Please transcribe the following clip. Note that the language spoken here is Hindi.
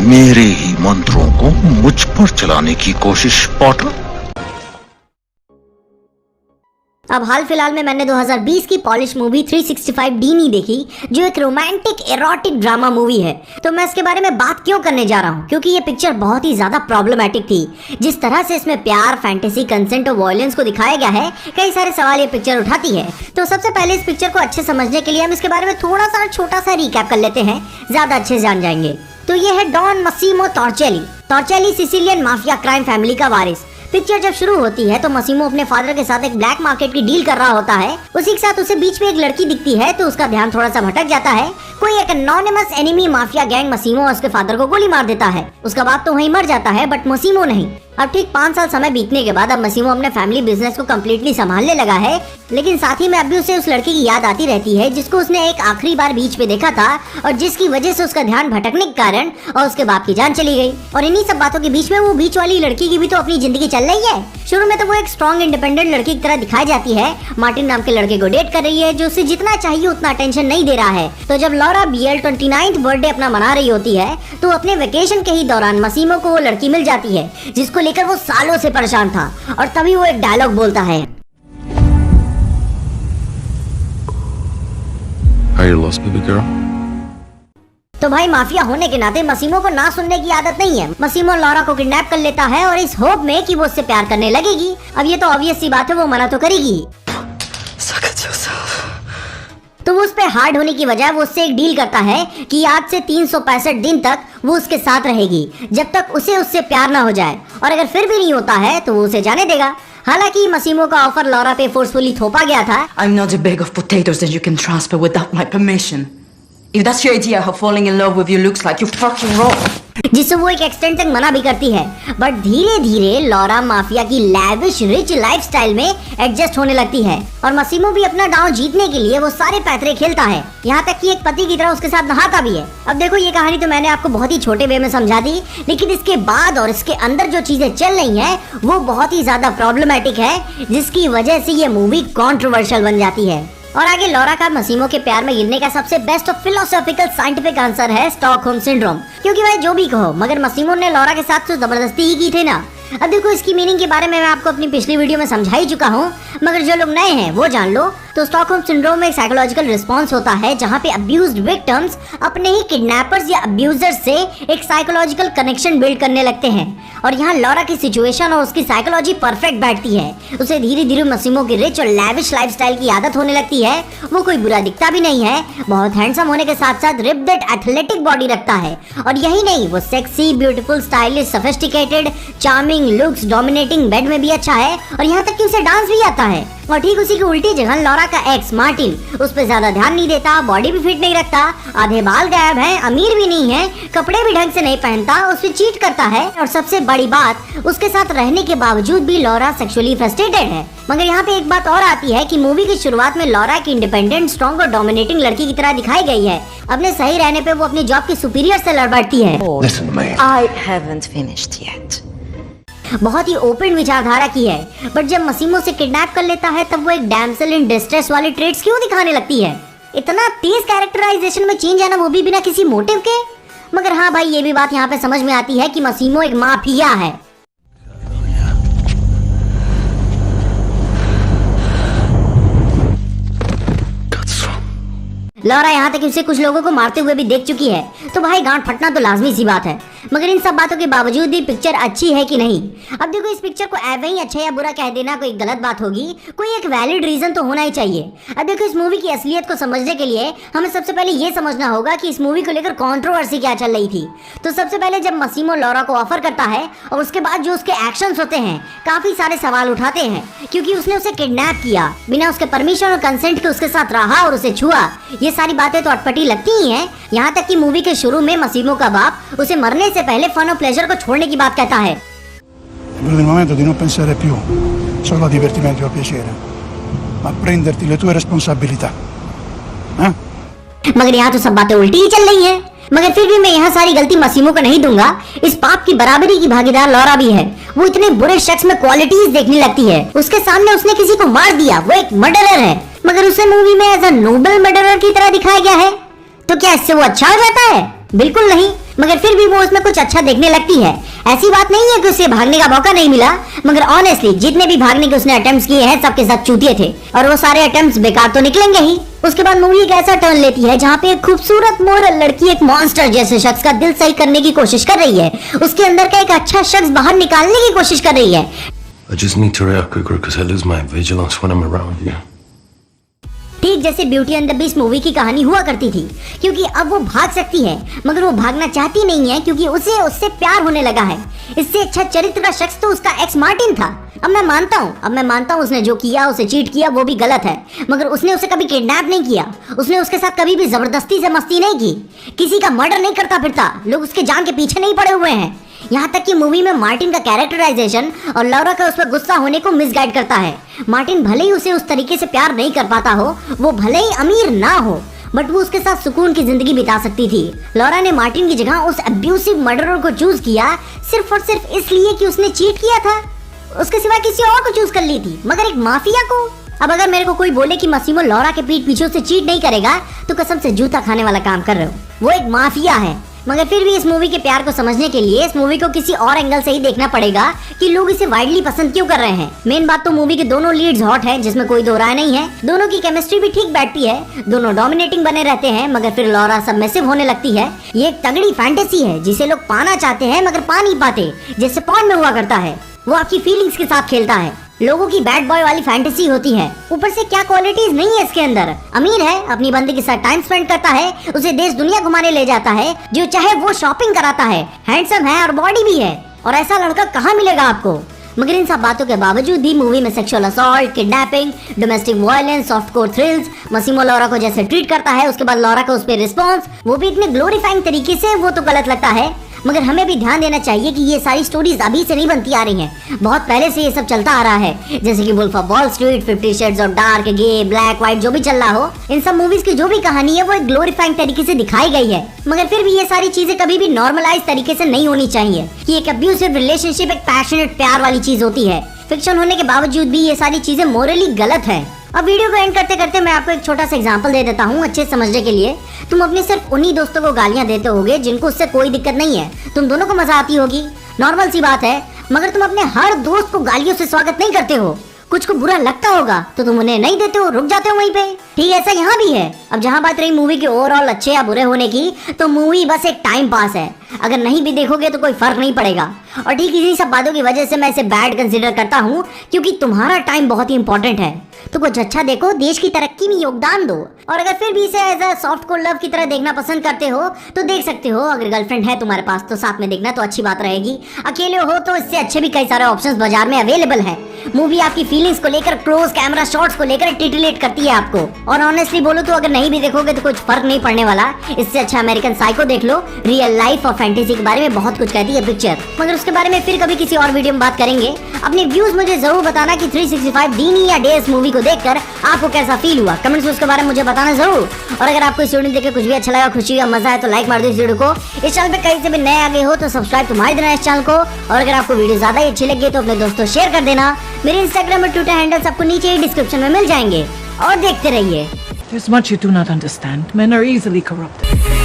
मेरे ही मंत्रों को मुझ पर चलाने की कोशिश पॉटर। अब हाल फिलहाल में मैंने 2020 की पॉलिश मूवी 365 डीनी देखी, जो एक रोमांटिक एरोटिक ड्रामा मूवी है। तो मैं इसके बारे में बात क्यों करने जा रहा हूँ, क्योंकि ये पिक्चर बहुत ही ज्यादा प्रॉब्लमेटिक थी। जिस तरह से इसमें प्यार, फैंटेसी, कंसेंट और वायलेंस को दिखाया गया है, कई सारे सवाल ये पिक्चर उठाती है। तो सबसे पहले इस पिक्चर को अच्छे समझने के लिए हम इसके बारे में थोड़ा सा छोटा सा रिकैप कर लेते हैं, ज्यादा अच्छे से जान जाएंगे। तो ये है Don Massimo Torricelli. Torricelli Sicilian mafia crime family का वारिस। पिक्चर जब शुरू होती है तो मसीमो अपने फादर के साथ एक ब्लैक मार्केट की डील कर रहा होता है। उसी के साथ उसे बीच में एक लड़की दिखती है, तो उसका ध्यान थोड़ा सा भटक जाता है। कोई एक एनोनिमस एनिमी माफिया गैंग मसीमो और उसके फादर को गोली मार देता है। उसका बाप तो वहीं मर जाता है, बट मसीमो नहीं। अब ठीक 5 साल समय बीतने के बाद अब मसीमो अपने फैमिली बिजनेस को कम्प्लीटली संभालने लगा है, लेकिन साथ ही में अब भी उसे उस लड़की की याद आती रहती है जिसको उसने एक आखिरी बार बीच पे देखा था, और जिसकी वजह से उसका ध्यान भटकने के कारण और उसके बाप की जान चली गई। और इन्हीं सब बातों के बीच में वो बीच वाली लड़की की भी तो अपनी जिंदगी चल रही है। शुरू में तो वो एक स्ट्रॉन्ग इंडिपेंडेंट लड़की की तरह दिखाई जाती है, मार्टिन नाम के लड़के को डेट कर रही है, जो उसे जितना चाहिए उतना अटेंशन नहीं दे रहा है। तो जब लॉरा बियल 29th बर्थडे अपना मना रही होती है, तो अपने वेकेशन के ही दौरान मसीमो को वो लड़की मिल जाती है जिसको लेकर वो सालों से परेशान था। और तभी वो एक डायलॉग बोलता है, Are you lost, baby girl? तो भाई माफिया होने के नाते मसीमो को ना सुनने की आदत नहीं है। मसीमो लॉरा को किडनैप कर लेता है और इस होप में कि वो उससे प्यार करने लगेगी। अब ये तो ऑब्वियस सी बात है, वो मना तो करेगी। तो वो उस पे हार्ड होने की बजाय वो उससे एक डील करता है कि आज से 365 दिन तक वो उसके साथ रहेगी, जब तक उसे उससे प्यार ना हो जाए। और अगर फिर भी नहीं होता है तो वो उसे जाने देगा। हालांकि मसीमो का ऑफर लॉरा पे फोर्सफुली थोपा गया था। I'm not a bag of potatoes that you can transfer without my permission. If that's your idea how falling in love with you looks like, you're fucking wrong. जिससे वो एक एक्सटेंट तक मना भी करती है, बट धीरे धीरे लॉरा माफिया की लैविश रिच लाइफस्टाइल में एडजस्ट होने लगती है। और मसीमो भी अपना दांव जीतने के लिए वो सारे पैतरे खेलता है, यहाँ तक कि एक पति की तरह उसके साथ नहाता भी है। अब देखो, ये कहानी तो मैंने आपको बहुत ही छोटे वे में समझा दी, लेकिन इसके बाद और इसके अंदर जो चीजें चल रही हैं वो बहुत ही ज्यादा प्रॉब्लमेटिक है, जिसकी वजह से ये मूवी कॉन्ट्रोवर्शियल बन जाती है। और आगे लॉरा का मसीमो के प्यार में गिरने का सबसे बेस्ट और फिलोसॉफिकल साइंटिफिक आंसर है स्टॉकहोम सिंड्रोम। क्योंकि भाई जो भी कहो, मगर मसीमो ने लॉरा के साथ तो जबरदस्ती ही की थी ना। अब देखो, इसकी मीनिंग के बारे में मैं आपको अपनी पिछली वीडियो में समझा ही चुका हूँ, मगर जो लोग नए हैं वो जान लो। तो स्टॉकहोम सिंड्रोम में एक साइकोलॉजिकल रिस्पॉन्स होता है जहाँ पे अब्यूज्ड विक्टिम्स अपने ही किडनैपर्स या अब्यूजर्स से एक साइकोलॉजिकल कनेक्शन बिल्ड करने लगते हैं। और यहाँ लॉरा की सिचुएशन और उसकी साइकोलॉजी परफेक्ट बैठती है। उसे धीरे धीरे मसीमो की रिच और लैविश लाइफस्टाइल की आदत होने लगती है। वो कोई बुरा दिखता भी नहीं है, बहुत हैंडसम होने के साथ साथ रिप्ड एथलेटिक बॉडी रखता है। और यही नहीं, वो sexy, beautiful, stylish, sophisticated, charming, looks, dominating, bed में भी अच्छा है, और यहाँ तक कि उसे डांस भी आता है। और ठीक उसी की उल्टी जगह लॉरा का एक्स मार्टिन उस पर ज्यादा ध्यान नहीं देता, बॉडी भी फिट नहीं रखता, आधे बाल गायब हैं, अमीर भी नहीं है, कपड़े भी ढंग से नहीं पहनता, उस पर चीट करता है। और सबसे बड़ी बात, उसके साथ रहने के बावजूद भी लॉरा सेक्सुअली फ्रस्ट्रेटेड है। मगर यहाँ पे एक बात और आती है कि मूवी की शुरुआत में लॉरा की इंडिपेंडेंट, स्ट्रॉन्ग और डोमिनेटिंग लड़की की तरह दिखाई गई है। अपने सही रहने पे वो अपनी जॉब की सुपीरियर से लड़ बैठती है। I haven't finished yet. बहुत ही ओपन विचारधारा की है, बट जब मसीमो से किडनैप कर लेता है तब वो एक डैमसेल इन डिस्ट्रेस वाले ट्रेड्स क्यों दिखाने लगती है? इतना तेज कैरेक्टराइजेशन में चेंज आना, वो भी बिना किसी मोटिव के। मगर हाँ भाई, ये भी बात यहाँ पे समझ में आती है कि मसीमो एक माफिया है। लॉरा यहाँ तक उसे कुछ लोगों को मारते हुए भी देख चुकी है, तो भाई गांठ फटना तो लाजमी सी बात है। मगर इन सब बातों के बावजूद भी पिक्चर अच्छी है कि नहीं? अब देखो, इस पिक्चर को ऐवे ही अच्छा या बुरा कह देना कोई गलत बात होगी, कोई एक वैलिड रीजन तो होना ही चाहिए। अब देखो, इस मूवी की असलियत को समझने के लिए हमें सबसे पहले ये समझना होगा कि इस मूवी को लेकर कंट्रोवर्सी क्या चल रही थी। तो सबसे पहले जब मसीमो लॉरा को ऑफर करता है और उसके बाद जो उसके एक्शंस होते हैं, काफी सारे सवाल उठाते हैं, क्योंकि उसने उसे किडनैप किया, बिना उसके परमिशन और कंसेंट के उसके साथ रहा और उसे छुआ। ये सारी बातें तो अटपटी लगती ही हैं। यहाँ तक कि मूवी के शुरू में मसीमो का बाप उसे मरने से पहले फन और प्लेजर को छोड़ने की बात कहता है। È il momento di non pensare più solo a divertimento e a piacere, ma a prenderti le tue responsabilità. मगर यहाँ तो सब बातें उल्टी ही चल रही हैं। मगर फिर भी मैं यहाँ सारी गलती मसीमो को नहीं दूंगा। इस पाप की बराबरी की भागीदार लॉरा भी है। वो इतने बुरे शख्स में क्वालिटीज देखने लगती है। उसके सामने उसने किसी को मार दिया, वो एक मर्डरर है, मगर उसे मूवी में एज अ नोबल मर्डरर की तरह दिखाया गया है। तो क्या इससे वो अच्छा हो जाता है? बिल्कुल नहीं। मगर फिर भी वो उसमें कुछ अच्छा देखने लगती है। ऐसी बात नहीं है कि उसे भागने का मौका नहीं मिला, मगर ऑनेस्टली जितने भी भागने के उसने अटेम्प्ट्स किए हैं सबके सब चूतिए थे और वो सारे अटेम्प्ट्स बेकार तो निकलेंगे ही। उसके बाद मूवी एक ऐसा टर्न लेती है जहाँ पे एक खूबसूरत मोरल लड़की एक मॉन्स्टर जैसे शख्स का दिल सही करने की कोशिश कर रही है, उसके अंदर का एक अच्छा शख्स बाहर निकालने की कोशिश कर रही है। I just need to react quicker because I lose my vigilance when I'm around you. ठीक जैसे beauty and the beast movie की कहानी हुआ करती थी, क्योंकि अब वो भाग सकती है मगर वो भागना चाहती नहीं है क्योंकि उसे उससे प्यार होने लगा है। इससे अच्छा चरित्र का शख्स तो उसका एक्स मार्टिन था। अब मैं मानता हूँ उसने जो किया, उसे चीट किया, वो भी गलत है, मगर उसने उसे कभी किडनैप नहीं किया, उसने उसके साथ कभी भी जबरदस्ती से मस्ती नहीं की, किसी का मर्डर नहीं करता फिरता, लोग उसके जान के पीछे नहीं पड़े हुए हैं। यहाँ तक कि मूवी में मार्टिन का कैरेक्टराइजेशन और लौरा का उस पर गुस्सा होने को मिसगाइड करता है। मार्टिन भले ही उसे उस तरीके से प्यार नहीं कर पाता हो, वो भले ही अमीर ना हो, बट वो उसके साथ सुकून की जिंदगी बिता सकती थी। लौरा ने मार्टिन की जगह उस अब्यूसिव मर्डरर को चूज किया सिर्फ और सिर्फ इसलिए कि उसने चीट किया था, उसके सिवा किसी और को चूज कर ली थी, मगर एक माफिया को। अब अगर मेरे को कोई बोले कि मसीमो लौरा के पीठ पीछे उसे चीट नहीं करेगा तो कसम से जूता खाने वाला काम कर रहे हो, वो एक माफिया है। मगर फिर भी इस मूवी के प्यार को समझने के लिए इस मूवी को किसी और एंगल से ही देखना पड़ेगा कि लोग इसे वाइडली पसंद क्यों कर रहे हैं। मेन बात तो मूवी के दोनों लीड्स हॉट हैं, जिसमें कोई दो राय नहीं है, दोनों की केमिस्ट्री भी ठीक बैठती है, दोनों डोमिनेटिंग बने रहते हैं, मगर फिर लौरा सबमिसिव होने लगती है। ये एक तगड़ी फैंटेसी है जिसे लोग पाना चाहते हैं मगर पा नहीं पाते, जैसे पॉर्न में हुआ करता है। वो आपकी फीलिंग्स के साथ खेलता है, लोगों की बैड बॉय वाली फैंटेसी होती है। ऊपर से क्या क्वालिटीज नहीं है इसके अंदर। अमीर है, अपनी बंदी के साथ टाइम स्पेंड करता है, उसे देश दुनिया घुमाने ले जाता है, जो चाहे वो शॉपिंग कराता है, हैंडसम है और बॉडी भी है, और ऐसा लड़का कहाँ मिलेगा आपको। मगर इन सब बातों के बावजूद भी मूवी में sexual assault, kidnapping, domestic violence, softcore thrills, Massimo Laura को जैसे ट्रीट करता है, उसके बाद लौरा का उस पर रिस्पॉन्स, वो भी इतने ग्लोरीफाइंग तरीके से, वो तो गलत लगता है। मगर हमें भी ध्यान देना चाहिए कि ये सारी स्टोरीज अभी से नहीं बनती आ रही हैं, बहुत पहले से ये सब चलता आ रहा है। जैसे कि Wolf of Wall Street, 50 shades of dark, grey, black, white, जो भी चल रहा हो, इन सब मूवीज की जो भी कहानी है वो एक ग्लोरीफाइंग तरीके से दिखाई गई है। मगर फिर भी ये सारी चीजें कभी भी नॉर्मलाइज तरीके से नहीं होनी चाहिए कि एक अब्यूसिव रिलेशनशिप एक पैशनेट प्यार वाली चीज होती है। फिक्शन होने के बावजूद भी ये सारी चीजें मोरली गलत है। अब वीडियो को एंड करते करते मैं आपको एक छोटा सा एग्जांपल दे देता हूँ अच्छे समझने के लिए। तुम अपने सिर्फ उन्हीं दोस्तों को गालियां देते होगे जिनको उससे कोई दिक्कत नहीं है, तुम दोनों को मजा आती होगी, नॉर्मल सी बात है, मगर तुम अपने हर दोस्त को गालियों से स्वागत नहीं करते हो। कुछ को बुरा लगता होगा तो तुम उन्हें नहीं देते हो, रुक जाते हो वहीं पे। ठीक ऐसा यहाँ भी है। अब जहाँ बात रही मूवी के ओवरऑल अच्छे या बुरे होने की, तो मूवी बस एक टाइम पास है, अगर नहीं भी देखोगे तो कोई फर्क नहीं पड़ेगा। और ठीक इसी सब बातों की वजह से मैं इसे बैड कंसीडर करता हूँ, क्योंकि तुम्हारा टाइम बहुत ही इंपॉर्टेंट है। तो कुछ अच्छा देखो, देश की तरक्की में योगदान दो। और अगर फिर भी इसे as a soft core love की तरह देखना पसंद करते हो तो देख सकते हो। अगर गर्लफ्रेंड है तुम्हारे पास तो साथ में देखना तो अच्छी बात रहेगी। अकेले हो तो इससे अच्छे भी कई सारे ऑप्शंस बाजार में अवेलेबल है। मूवी आपकी फीलिंग्स को लेकर, क्लोज कैमरा शॉट्स को लेकर टिटिलेट करती है आपको। और ऑनेस्टली बोलो तो अगर नहीं भी देखोगे तो कुछ फर्क नहीं पड़ने वाला। इससे अच्छा अमेरिकन साइको देख लो, रियल लाइफ और फैंटेसी के बारे में बहुत कुछ कहती है पिक्चर। मगर उसके बारे में फिर कभी किसी और वीडियो में बात करेंगे। अपने व्यूज मुझे जरूर बताना कि 365 दीनी या डेज मूवी को देखकर आपको कैसा फील हुआ, कमेंट्स में उसके बारे में मुझे बताना जरूर। और अगर आपको इस वीडियो देख के कुछ भी अच्छा लगा, खुशी या मजा है तो लाइक मार दो इस वीडियो को। इस चैनल पे कहीं से भी नए आ गए हो तो सब्सक्राइब तुम्हारे देना इस चैनल को। और अगर आपको वीडियो ज्यादा ही अच्छी लगी तो अपने दोस्तों शेयर कर देना। मेरे इंस्टाग्राम और ट्विटर हैंडल्स आपको नीचे ही डिस्क्रिप्शन में मिल जाएंगे। और देखते रहिए। There's much you do not understand. Men are easily corrupted.